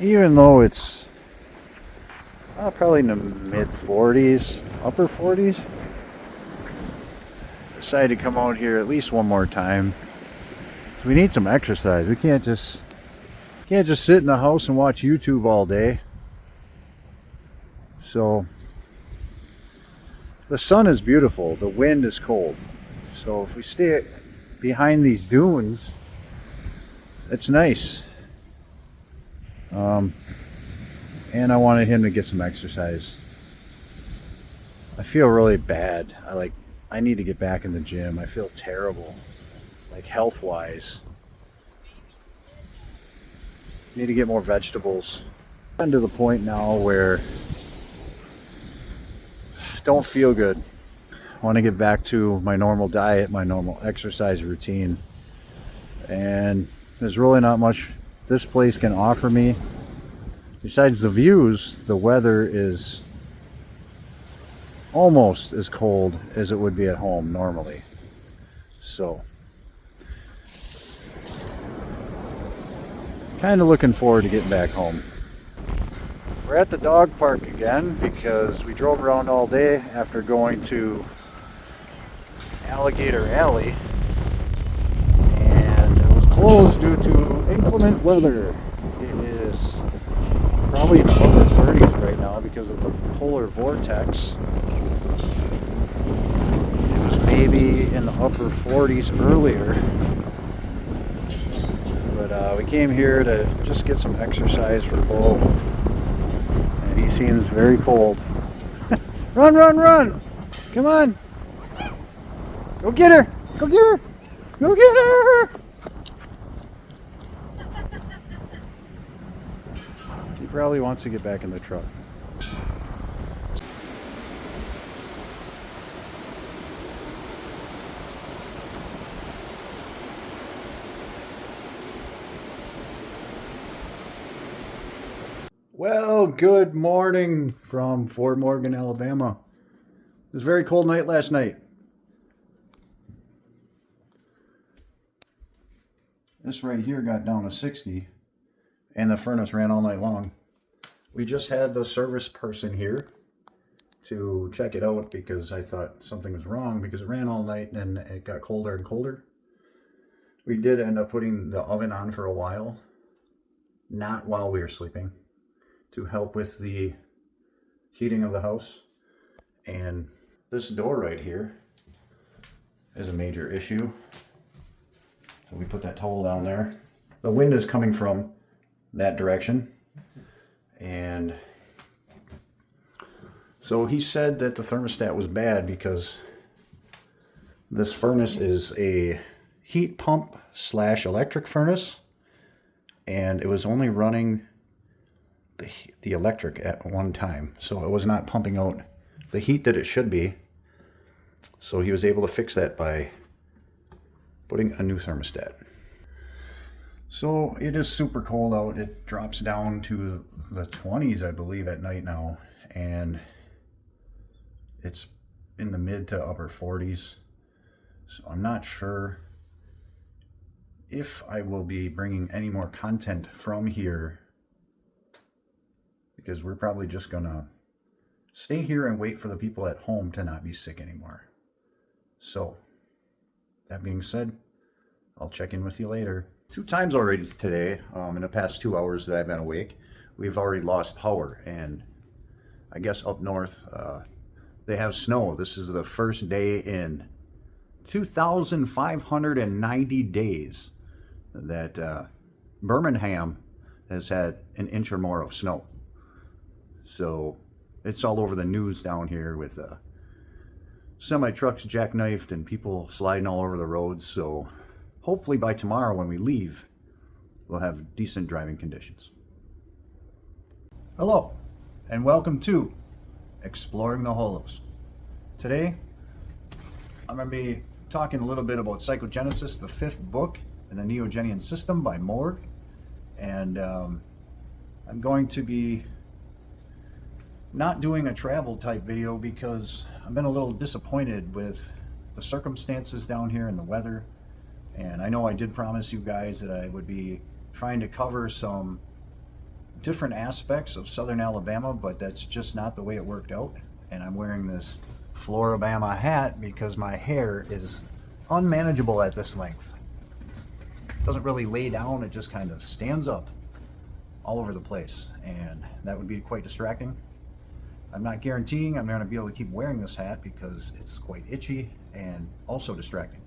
even though it's probably in the mid 40s, upper 40s, decided to come out here at least one more time. So we need some exercise. We can't just sit in the house and watch YouTube all day. So the sun is beautiful, the wind is cold. So if we stay behind these dunes, it's nice. And I wanted him to get some exercise. I feel really bad. I need to get back in the gym. I feel terrible, like health-wise. Need to get more vegetables. I'm to the point now where I don't feel good. I want to get back to my normal diet, my normal exercise routine. And there's really not much this place can offer me. Besides the views, the weather is almost as cold as it would be at home normally. So, kind of looking forward to getting back home. We're at the dog park again because we drove around all day after going to Alligator Alley, and it was closed due to inclement weather. It is probably in the upper 30s right now because of the polar vortex. It was maybe in the upper 40s earlier. But we came here to just get some exercise for Bo. And he seems very cold. Run, run, run! Come on! Go get her! Go get her! Go get her! He probably wants to get back in the truck. Well, good morning from Fort Morgan, Alabama. It was a very cold night last night. This right here got down to 60, and the furnace ran all night long. We just had the service person here to check it out because I thought something was wrong because it ran all night and it got colder and colder. We did end up putting the oven on for a while, not while we were sleeping, to help with the heating of the house. And this door right here is a major issue. So we put that towel down there. The wind is coming from that direction. And so he said that the thermostat was bad because this furnace is a heat pump / electric furnace. And it was only running the electric at one time. So it was not pumping out the heat that it should be. So he was able to fix that by putting a new thermostat. So it is super cold out. It drops down to the 20s, I believe, at night now. And it's in the mid to upper 40s. So I'm not sure if I will be bringing any more content from here, because we're probably just gonna stay here and wait for the people at home to not be sick anymore. So, that being said, I'll check in with you later. 2 times already today, in the past 2 hours that I've been awake, we've already lost power. And I guess up north, they have snow. This is the first day in 2,590 days that Birmingham has had an inch or more of snow. So it's all over the news down here with semi-trucks jackknifed and people sliding all over the roads. So hopefully by tomorrow when we leave, we'll have decent driving conditions. Hello, and welcome to Exploring the Hollows. Today, I'm going to be talking a little bit about Psychogenesis, the 5th book in the Neogenian System by Morg. And I'm going to be not doing a travel type video because I've been a little disappointed with the circumstances down here and the weather. And I know I did promise you guys that I would be trying to cover some different aspects of Southern Alabama, but that's just not the way it worked out. And I'm wearing this Floribama hat because my hair is unmanageable at this length. It doesn't really lay down, it just kind of stands up all over the place, and that would be quite distracting. I'm not guaranteeing I'm going to be able to keep wearing this hat because it's quite itchy and also distracting.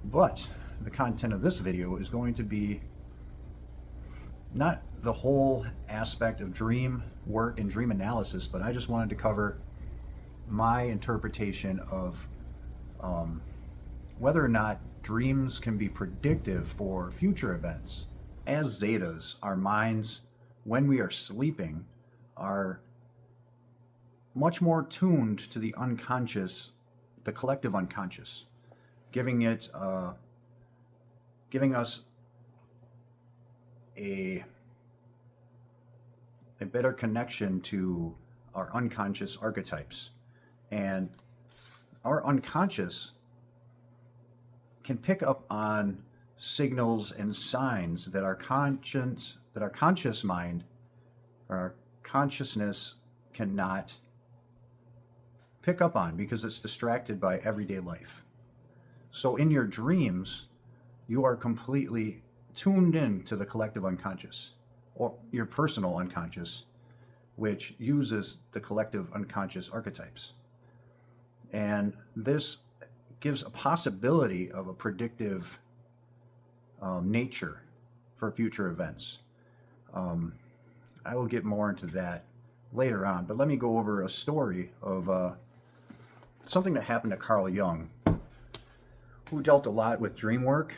But the content of this video is going to be not the whole aspect of dream work and dream analysis, but I just wanted to cover my interpretation of whether or not dreams can be predictive for future events. As zetas, our minds, when we are sleeping, are much more tuned to the unconscious, the collective unconscious, giving us a better connection to our unconscious archetypes. And our unconscious can pick up on signals and signs that our conscious mind or our consciousness cannot pick up on because it's distracted by everyday life. So in your dreams, you are completely tuned in to the collective unconscious, or your personal unconscious, which uses the collective unconscious archetypes. And this gives a possibility of a predictive nature for future events. I will get more into that later on, but let me go over a story of something that happened to Carl Jung, who dealt a lot with dream work.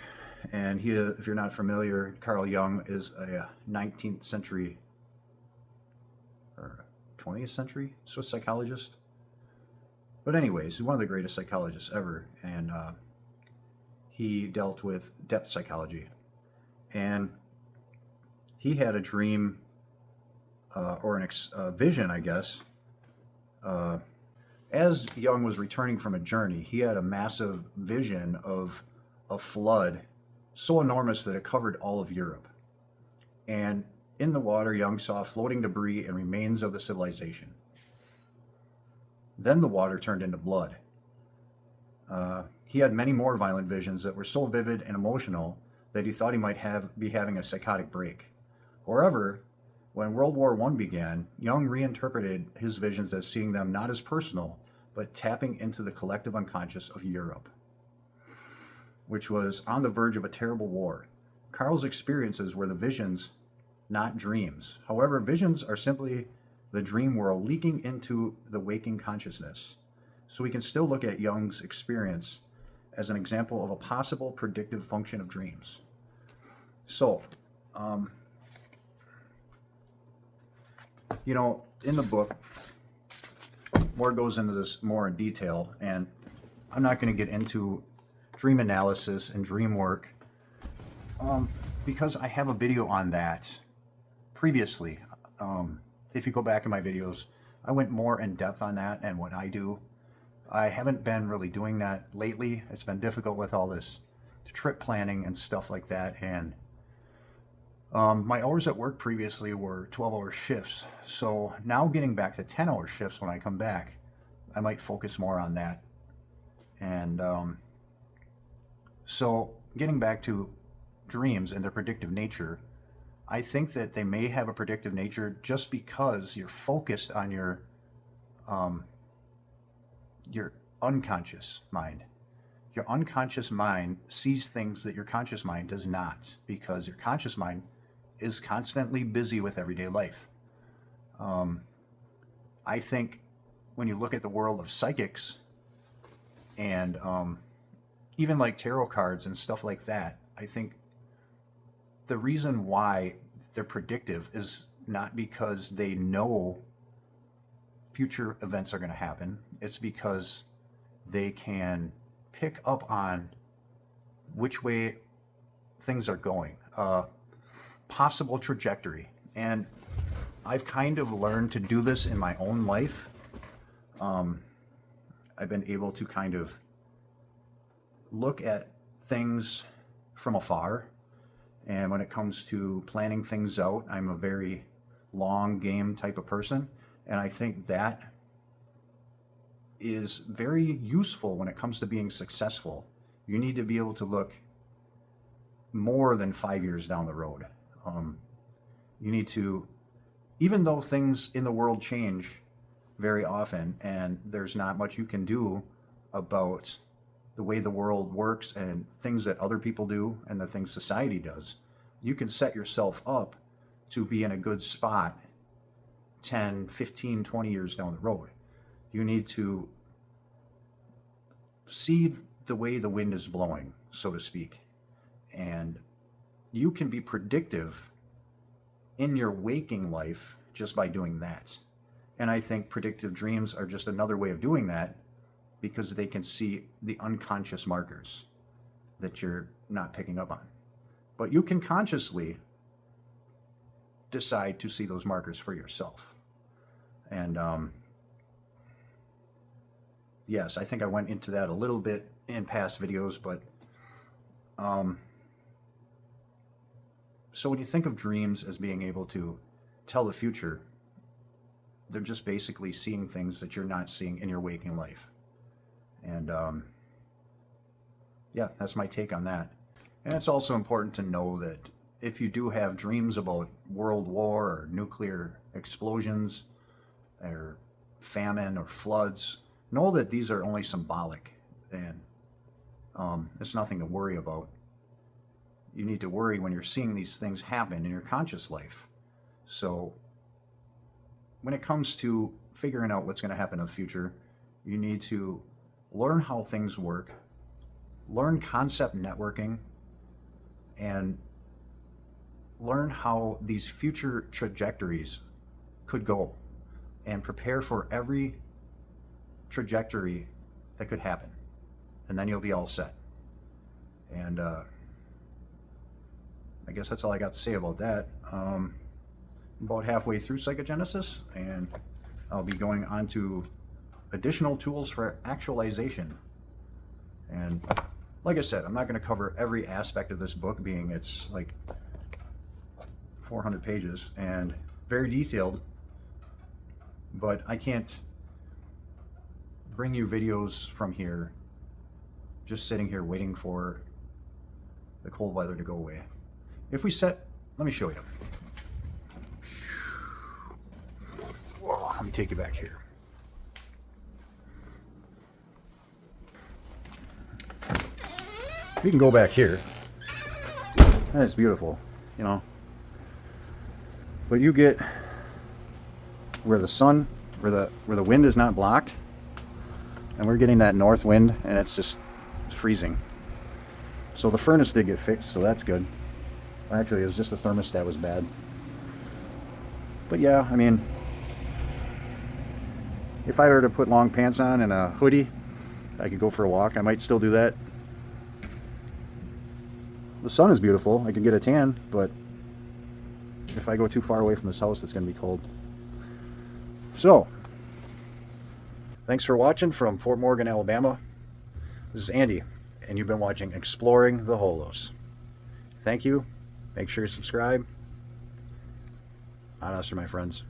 And he, if you're not familiar, Carl Jung is a 19th century or 20th century Swiss psychologist. But anyways, he's one of the greatest psychologists ever, and he dealt with depth psychology. And he had a dream, or a vision, I guess. As Jung was returning from a journey, he had a massive vision of a flood so enormous that it covered all of Europe. And in the water, Jung saw floating debris and remains of the civilization. Then the water turned into blood. He had many more violent visions that were so vivid and emotional that he thought he might be having a psychotic break. However, when World War I began, Jung reinterpreted his visions as seeing them not as personal, but tapping into the collective unconscious of Europe, which was on the verge of a terrible war. Carl's experiences were the visions, not dreams. However, visions are simply the dream world leaking into the waking consciousness. So we can still look at Jung's experience as an example of a possible predictive function of dreams. So, in the book, more goes into this more in detail, and I'm not going to get into dream analysis and dream work because I have a video on that previously. If you go back in my videos, I went more in depth on that and what I do. I haven't been really doing that lately. It's been difficult with all this trip planning and stuff like that. And my hours at work previously were 12-hour shifts. So now getting back to 10-hour shifts when I come back, I might focus more on that. And so getting back to dreams and their predictive nature, I think that they may have a predictive nature just because you're focused on your unconscious mind. Your unconscious mind sees things that your conscious mind does not, because your conscious mind is constantly busy with everyday life. I think when you look at the world of psychics and even like tarot cards and stuff like that, I think the reason why they're predictive is not because they know future events are going to happen. It's because they can pick up on which way things are going, possible trajectory. And I've kind of learned to do this in my own life. I've been able to kind of look at things from afar And when it comes to planning things out, I'm a very long game type of person. And I think that is very useful when it comes to being successful. You need to be able to look more than 5 years down the road. You need to, even though things in the world change very often and there's not much you can do about the way the world works and things that other people do and the things society does, you can set yourself up to be in a good spot 10, 15, 20 years down the road. You need to see the way the wind is blowing, so to speak. And you can be predictive in your waking life just by doing that. And I think predictive dreams are just another way of doing that, because they can see the unconscious markers that you're not picking up on. But you can consciously decide to see those markers for yourself. And yes, I think I went into that a little bit in past videos, but so when you think of dreams as being able to tell the future, they're just basically seeing things that you're not seeing in your waking life. And yeah, that's my take on that. And it's also important to know that if you do have dreams about world war or nuclear explosions or famine or floods, know that these are only symbolic, and it's nothing to worry about. You need to worry when you're seeing these things happen in your conscious life. So when it comes to figuring out what's going to happen in the future, you need to learn how things work, learn concept networking, and learn how these future trajectories could go, and prepare for every trajectory that could happen. And then you'll be all set. And I guess that's all I got to say about that. I'm about halfway through Psychogenesis, and I'll be going on to additional tools for actualization. And like I said, I'm not going to cover every aspect of this book, being it's like 400 pages and very detailed, but I can't bring you videos from here just sitting here waiting for the cold weather to go away. If we set, let me show you. Whoa, let me take you back here. We can go back here. That's beautiful, you know. But you get where the sun, where the wind is not blocked, and we're getting that north wind, and it's just freezing. So the furnace did get fixed, so that's good. Actually, it was just the thermostat was bad. But yeah, I mean, if I were to put long pants on and a hoodie, I could go for a walk. I might still do that. The sun is beautiful. I could get a tan, but if I go too far away from this house, it's going to be cold. So, thanks for watching from Fort Morgan, Alabama. This is Andy, and you've been watching Exploring the Holos. Thank you. Make sure you subscribe. On us, my friends.